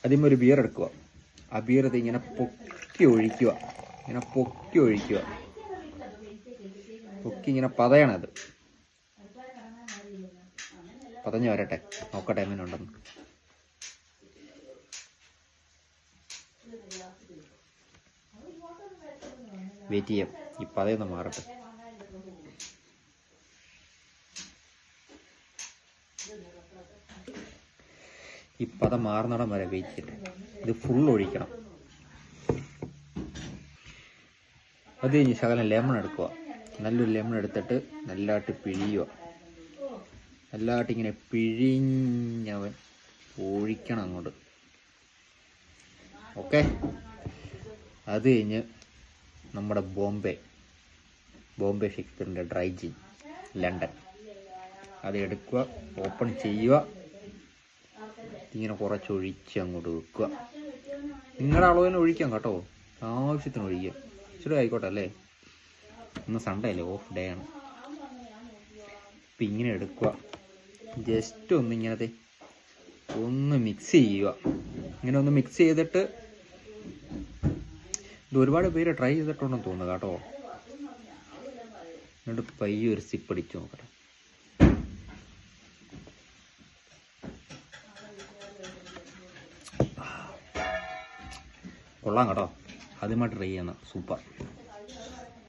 ആദ്യമേ ഒരു ബിയർ എടുക്കുക. ആ ബിയർ ഇങ്ങനെ പൊക്കി ഒഴിക്കുക. പൊക്കി ഇങ്ങനെ പതയണത്. പതഞ്ഞ് വരട്ടെ, നോക്കട്ടെ എങ്ങനെയുണ്ടെന്ന്. വെയിറ്റ് ചെയ്യാം, ഈ പതയൊന്ന് മാറട്ടെ. ഈ പത മാറുന്നിടം വരെ വെയിറ്റ് ചെയ്യട്ടെ. ഇത് ഫുൾ ഒഴിക്കണം. അത് കഴിഞ്ഞ് ശകലം ലെമൺ എടുക്കുക. നല്ലൊരു ലെമൺ എടുത്തിട്ട് നല്ലതായിട്ട് പിഴിയുക. നല്ലതായിട്ട് ഇങ്ങനെ പിഴിഞ്ഞവൻ ഒഴിക്കണം അങ്ങോട്ട്. ഓക്കെ. അത് കഴിഞ്ഞ് നമ്മുടെ ബോംബെ ഷേക്സ്പിയറിൻ്റെ ഡ്രൈ ജിൻ ലണ്ടൻ അത് എടുക്കുക, ഓപ്പൺ ചെയ്യുക, ഇങ്ങനെ കുറച്ചൊഴിച്ച് അങ്ങോട്ട് വെക്കുക. നിങ്ങളുടെ അളവിന് ഒഴിക്കാം കേട്ടോ, ആവശ്യത്തിന് ഒഴിക്കുക. ഇച്ചിരി ആയിക്കോട്ടെ അല്ലേ, ഇന്ന് സൺഡേ അല്ലേ, ഓഫ് ഡേ ആണ്. ഇപ്പം ഇങ്ങനെ എടുക്കുക, ജസ്റ്റ് ഇങ്ങനത്തെ ഒന്ന് മിക്സ് ചെയ്യുക. ഇങ്ങനെ ഒന്ന് മിക്സ് ചെയ്തിട്ട്, ഇത് ഒരുപാട് പേര് ട്രൈ ചെയ്തിട്ടുണ്ടെന്ന് തോന്നുന്നു കേട്ടോ. എന്നിട്ട് പയ്യെ ഒരു സിപ്പ് അടിച്ച് നോക്കട്ടെ. കൊള്ളാം കേട്ടോ, ആദ്യമായിട്ട് ട്രൈ ചെയ്യണം. സൂപ്പർ.